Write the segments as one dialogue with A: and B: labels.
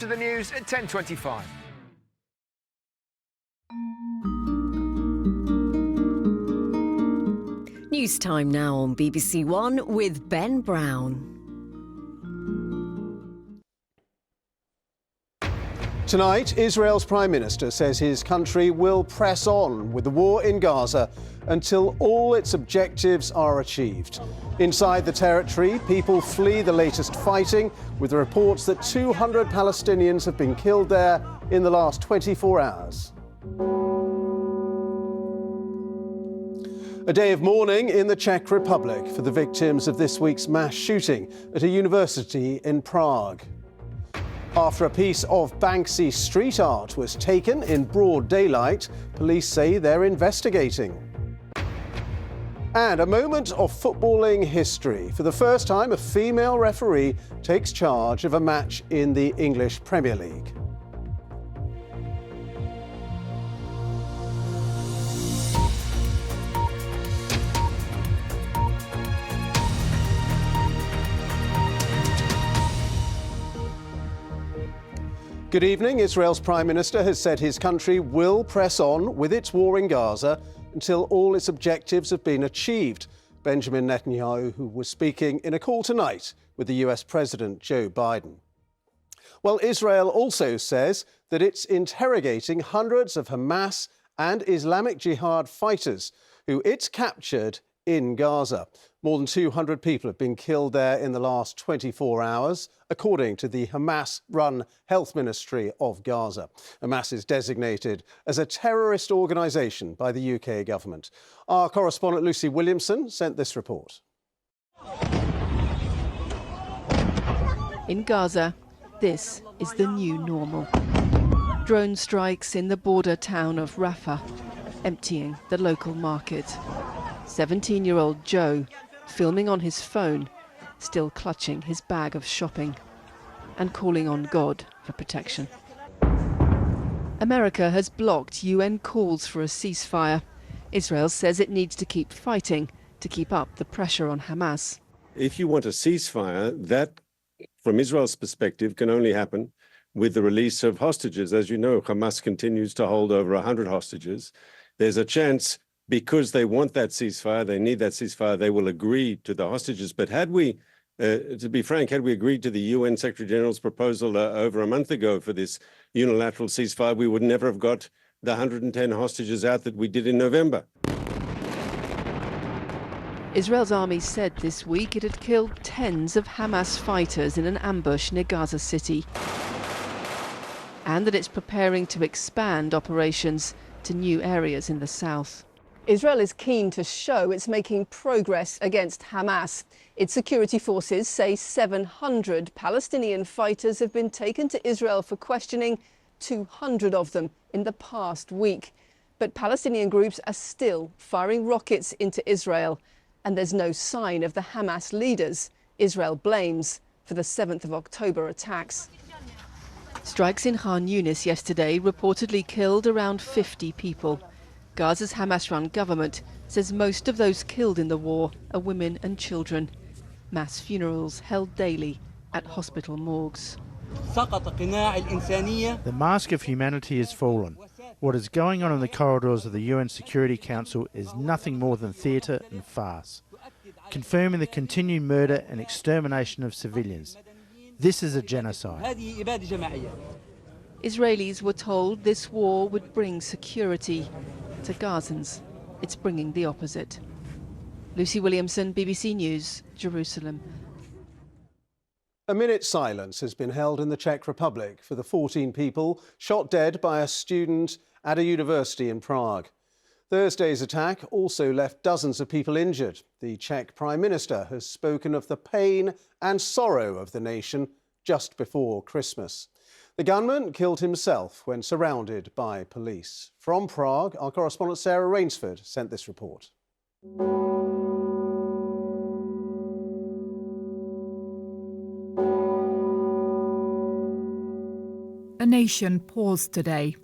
A: To the news at 10:25.
B: News time now on BBC One with Ben Brown.
C: Tonight, Israel's Prime Minister says his country will press on with the war in Gaza until all its objectives are achieved. Inside the territory, people flee the latest fighting, with reports that 200 Palestinians have been killed there in the last 24 hours. A day of mourning in the Czech Republic for the victims of this week's mass shooting at a university in Prague. After a piece of Banksy street art was taken in broad daylight, police say they're investigating. And a moment of footballing history. For the first time, a female referee takes charge of a match in the English Premier League. Good evening. Israel's Prime Minister has said his country will press on with its war in Gaza until all its objectives have been achieved. Benjamin Netanyahu, who was speaking in a call tonight with the US President Joe Biden. Well, Israel also says that it's interrogating hundreds of Hamas and Islamic Jihad fighters who it's captured in Gaza. More than 200 people have been killed there in the last 24 hours, according to the Hamas-run Health Ministry of Gaza. Hamas is designated as a terrorist organisation by the UK government. Our correspondent Lucy Williamson sent this report.
D: In Gaza, this is the new normal. Drone strikes in the border town of Rafah, emptying the local market. 17-year-old Joe, filming on his phone, still clutching his bag of shopping and calling on God for protection. America has blocked UN calls for a ceasefire. Israel says it needs to keep fighting to keep up the pressure on Hamas.
E: If you want a ceasefire, that, from Israel's perspective, can only happen with the release of hostages. As you know, Hamas continues to hold over 100 hostages. There's a chance, because they want that ceasefire, they need that ceasefire, they will agree to the hostages. But had we, to be frank, had we agreed to the UN Secretary General's proposal over a month ago for this unilateral ceasefire, we would never have got the 110 hostages out that we did in November.
D: Israel's army said this week it had killed tens of Hamas fighters in an ambush near Gaza City, and that it's preparing to expand operations to new areas in the south.
F: Israel is keen to show it's making progress against Hamas. Its security forces say 700 Palestinian fighters have been taken to Israel for questioning, 200 of them in the past week. But Palestinian groups are still firing rockets into Israel, and there's no sign of the Hamas leaders Israel blames for the 7th of October attacks.
D: Strikes in Khan Yunis yesterday reportedly killed around 50 people. Gaza's Hamas-run government says most of those killed in the war are women and children. Mass funerals held daily at hospital morgues.
G: The mask of humanity has fallen. What is going on in the corridors of the UN Security Council is nothing more than theatre and farce, confirming the continued murder and extermination of civilians. This is a genocide.
D: Israelis were told this war would bring security. To Gazans, it's bringing the opposite. Lucy Williamson, BBC News, Jerusalem.
C: A minute's silence has been held in the Czech Republic for the 14 people shot dead by a student at a university in Prague. Thursday's attack also left dozens of people injured. The Czech Prime Minister has spoken of the pain and sorrow of the nation just before Christmas. The gunman killed himself when surrounded by police. From Prague, our correspondent Sarah Rainsford sent this report.
H: A nation paused today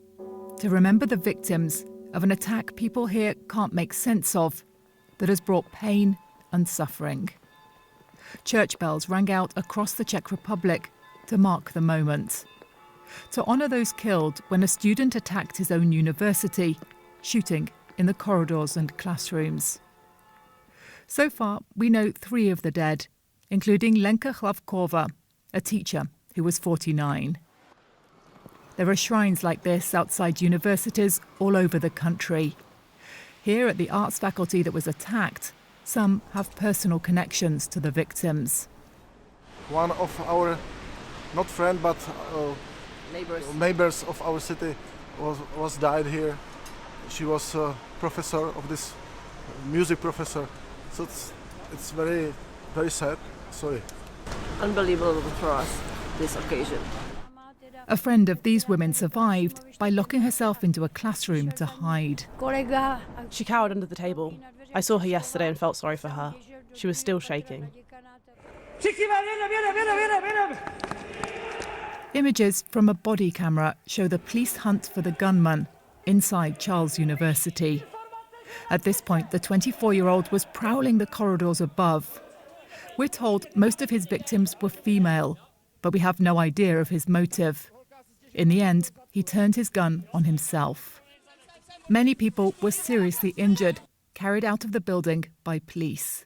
H: to remember the victims of an attack people here can't make sense of, that has brought pain and suffering. Church bells rang out across the Czech Republic to mark the moment. to honour those killed when a student attacked his own university, shooting in the corridors and classrooms. So far, we know 3 of the dead, including Lenka Hlavkova, a teacher who was 49. There are shrines like this outside universities all over the country. Here at the arts faculty that was attacked, some have personal connections to the victims.
I: One of our, not friend, but neighbors of our city was died here. She was a professor of this, music professor. So it's very, very sad. Sorry.
J: Unbelievable for us, this occasion.
H: A friend of these women survived by locking herself into a classroom to hide.
J: She cowered under the table. I saw her yesterday and felt sorry for her. She was still shaking.
H: Images from a body camera show the police hunt for the gunman inside Charles University. At this point, the 24-year-old was prowling the corridors above. We're told most of his victims were female, but we have no idea of his motive. In the end, he turned his gun on himself. Many people were seriously injured, carried out of the building by police.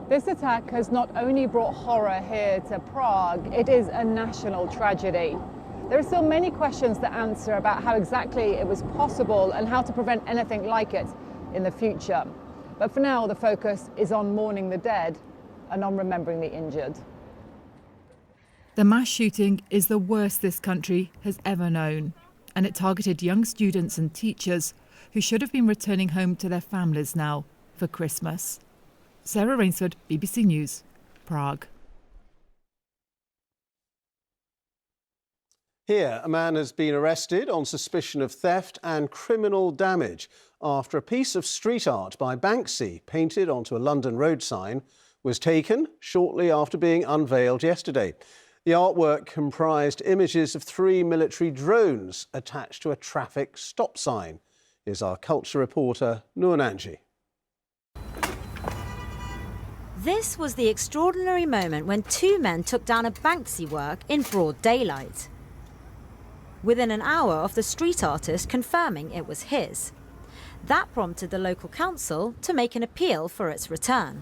F: This attack has not only brought horror here to Prague, it is a national tragedy. There are still many questions to answer about how exactly it was possible and how to prevent anything like it in the future. But for now, the focus is on mourning the dead and on remembering the injured.
H: The mass shooting is the worst this country has ever known, and it targeted young students and teachers who should have been returning home to their families now for Christmas. Sarah Rainsford, BBC News, Prague.
C: Here, a man has been arrested on suspicion of theft and criminal damage after a piece of street art by Banksy, painted onto a London road sign, was taken shortly after being unveiled yesterday. The artwork comprised images of 3 military drones attached to a traffic stop sign. Here's our culture reporter, Noor Nanji.
K: This was the extraordinary moment when 2 men took down a Banksy work in broad daylight, within an hour of the street artist confirming it was his. That prompted the local council to make an appeal for its return.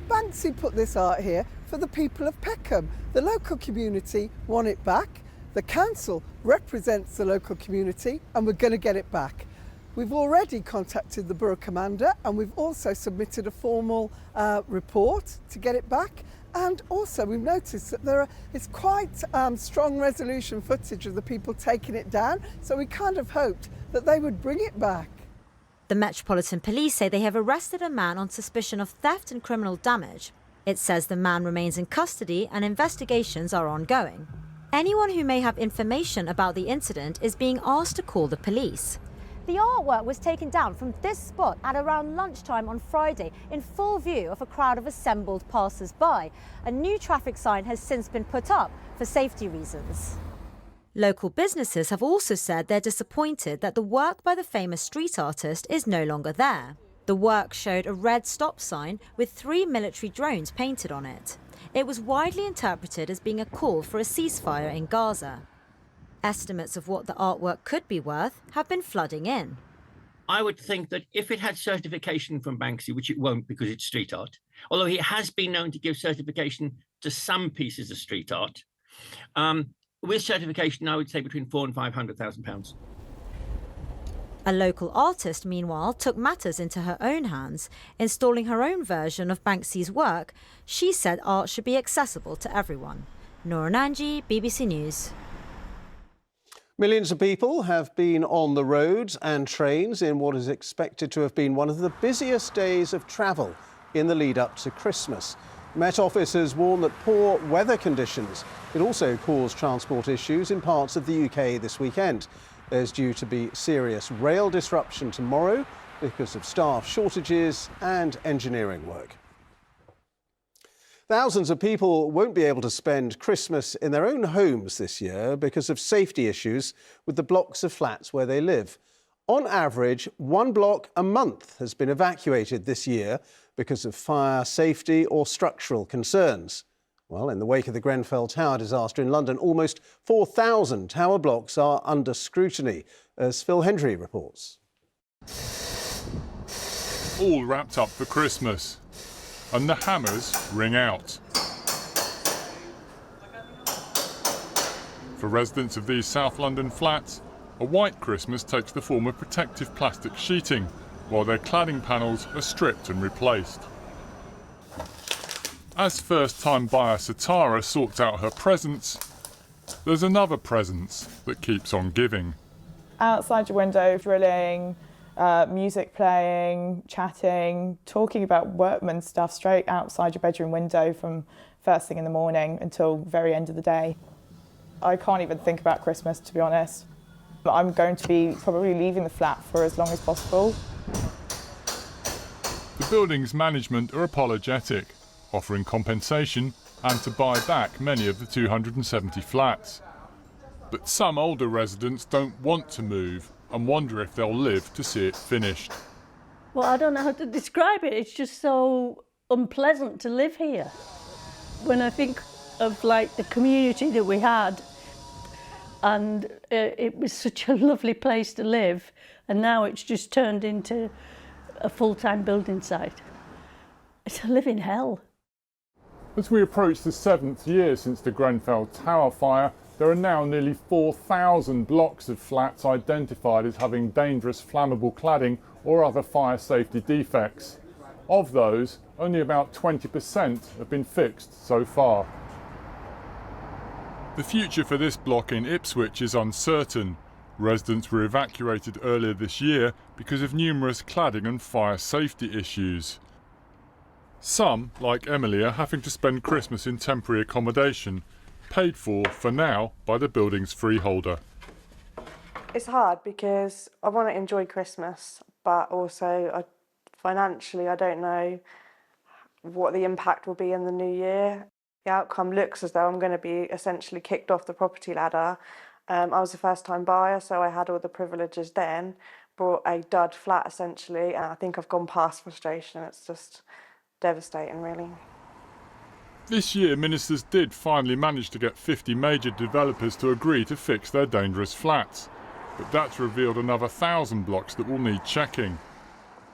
L: Banksy put this art here for the people of Peckham. The local community want it back. The council represents the local community and we're going to get it back. We've already contacted the borough commander and we've also submitted a formal report to get it back. And also we've noticed that it's quite strong resolution footage of the people taking it down. So we kind of hoped that they would bring it back.
K: The Metropolitan Police say they have arrested a man on suspicion of theft and criminal damage. It says the man remains in custody and investigations are ongoing. Anyone who may have information about the incident is being asked to call the police.
M: The artwork was taken down from this spot at around lunchtime on Friday in full view of a crowd of assembled passers-by. A new traffic sign has since been put up for safety reasons.
K: Local businesses have also said they're disappointed that the work by the famous street artist is no longer there. The work showed a red stop sign with 3 military drones painted on it. It was widely interpreted as being a call for a ceasefire in Gaza. Estimates of what the artwork could be worth have been flooding in.
N: I would think that if it had certification from Banksy, which it won't because it's street art, although he has been known to give certification to some pieces of street art, with certification, I would say between £400,000 and £500,000.
K: A local artist, meanwhile, took matters into her own hands. Installing her own version of Banksy's work, she said art should be accessible to everyone. Noor Nanji, BBC News.
C: Millions of people have been on the roads and trains in what is expected to have been one of the busiest days of travel in the lead up to Christmas. Met Office has warned that poor weather conditions could also cause transport issues in parts of the UK this weekend. There's due to be serious rail disruption tomorrow because of staff shortages and engineering work. Thousands of people won't be able to spend Christmas in their own homes this year because of safety issues with the blocks of flats where they live. On average, 1 block a month has been evacuated this year because of fire, safety or structural concerns. Well, in the wake of the Grenfell Tower disaster in London, almost 4,000 tower blocks are under scrutiny, as Phil Hendry reports.
O: All wrapped up for Christmas, and the hammers ring out. For residents of these South London flats, a white Christmas takes the form of protective plastic sheeting, while their cladding panels are stripped and replaced. As first-time buyer Satara sorts out her presents, there's another presence that keeps on giving.
P: Outside your window, drilling, music playing, chatting, talking about workman stuff straight outside your bedroom window from first thing in the morning until very end of the day. I can't even think about Christmas, to be honest. I'm going to be probably leaving the flat for as long as possible.
O: The building's management are apologetic, offering compensation and to buy back many of the 270 flats. But some older residents don't want to move and wonder if they'll live to see it finished.
Q: Well, I don't know how to describe it. It's just so unpleasant to live here. When I think of like the community that we had, and it was such a lovely place to live, and now it's just turned into a full-time building site. It's a living hell.
O: As we approach the 7th year since the Grenfell Tower fire, there are now nearly 4,000 blocks of flats identified as having dangerous flammable cladding or other fire safety defects. Of those, only about 20% have been fixed so far. The future for this block in Ipswich is uncertain. Residents were evacuated earlier this year because of numerous cladding and fire safety issues. Some, like Emily, are having to spend Christmas in temporary accommodation, paid for now, by the building's freeholder.
P: It's hard because I want to enjoy Christmas, but also financially I don't know what the impact will be in the new year. The outcome looks as though I'm going to be essentially kicked off the property ladder. I was a first-time buyer, so I had all the privileges then, bought a dud flat essentially, and I think I've gone past frustration. It's just devastating, really.
O: This year, ministers did finally manage to get 50 major developers to agree to fix their dangerous flats. But that's revealed another 1,000 blocks that will need checking.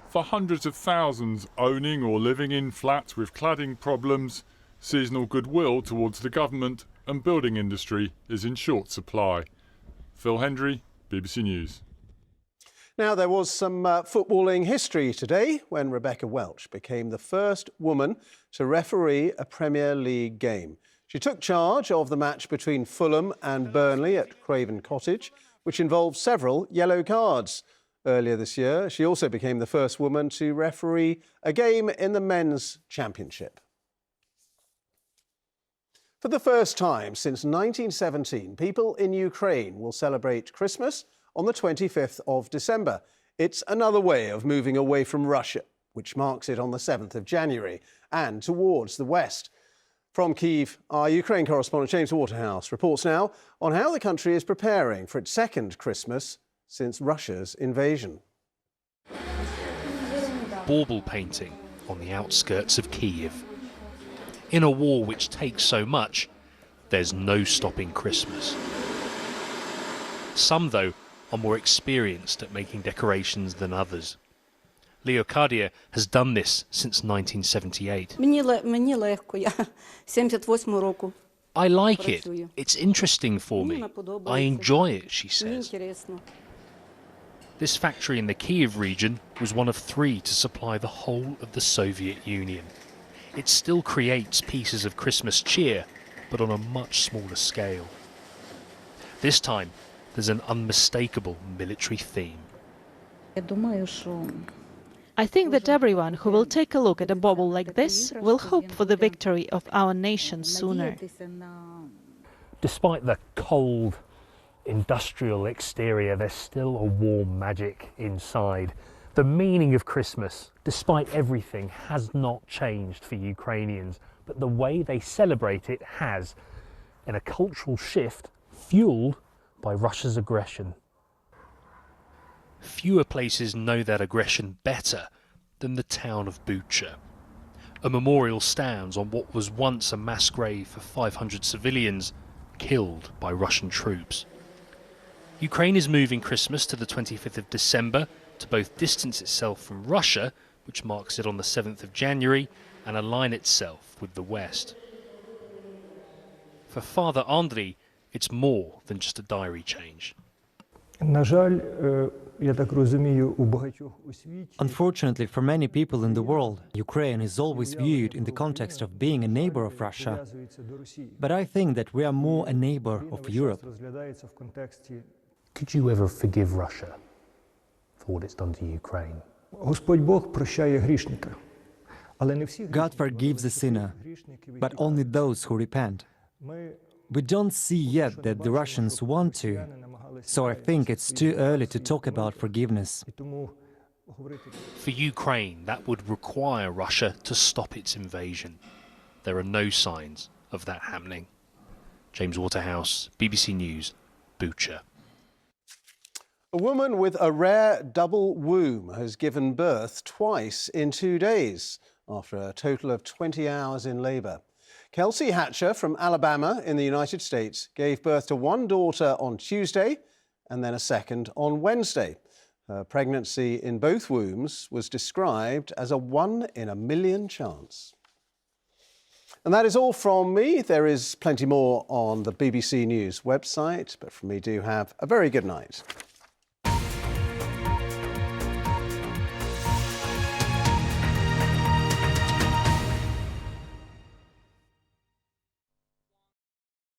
O: For hundreds of thousands owning or living in flats with cladding problems, seasonal goodwill towards the government and building industry is in short supply. Phil Hendry, BBC News.
C: Now, there was some footballing history today when Rebecca Welch became the first woman to referee a Premier League game. She took charge of the match between Fulham and Burnley at Craven Cottage, which involved several yellow cards. Earlier this year, she also became the first woman to referee a game in the Men's Championship. For the first time since 1917, people in Ukraine will celebrate Christmas on the 25th of December. It's another way of moving away from Russia, which marks it on the 7th of January, and towards the West. From Kyiv, our Ukraine correspondent James Waterhouse reports now on how the country is preparing for its second Christmas since Russia's invasion.
R: Bauble painting on the outskirts of Kyiv. In a war which takes so much, there's no stopping Christmas. Some, though, are more experienced at making decorations than others. Leocadia has done this since 1978. I like it. It's interesting for me. I enjoy it, she says. This factory in the Kyiv region was one of 3 to supply the whole of the Soviet Union. It still creates pieces of Christmas cheer, but on a much smaller scale. This time, there's an unmistakable military theme.
S: I think that everyone who will take a look at a bauble like this will hope for the victory of our nation sooner.
T: Despite the cold, industrial exterior, there's still a warm magic inside. The meaning of Christmas, despite everything, has not changed for Ukrainians, but the way they celebrate it has, in a cultural shift fueled by Russia's aggression.
R: Fewer places know that aggression better than the town of Bucha. A memorial stands on what was once a mass grave for 500 civilians killed by Russian troops. Ukraine is moving Christmas to the 25th of December to both distance itself from Russia, which marks it on the 7th of January, and align itself with the West. For Father Andriy, it's more than just a diary change.
U: Unfortunately, for many people in the world, Ukraine is always viewed in the context of being a neighbor of Russia. But I think that we are more a neighbor of Europe.
T: Could you ever forgive Russia for what it's done to Ukraine?
U: God forgives the sinner, but only those who repent. We don't see yet that the Russians want to, so I think it's too early to talk about forgiveness.
R: For Ukraine, that would require Russia to stop its invasion. There are no signs of that happening. James Waterhouse, BBC News, Bucha.
C: A woman with a rare double womb has given birth twice in 2 days after a total of 20 hours in labour. Kelsey Hatcher from Alabama in the United States gave birth to one daughter on Tuesday and then a second on Wednesday. Her pregnancy in both wombs was described as a 1 in a million chance. And that is all from me. There is plenty more on the BBC News website, but from me, do have a very good night.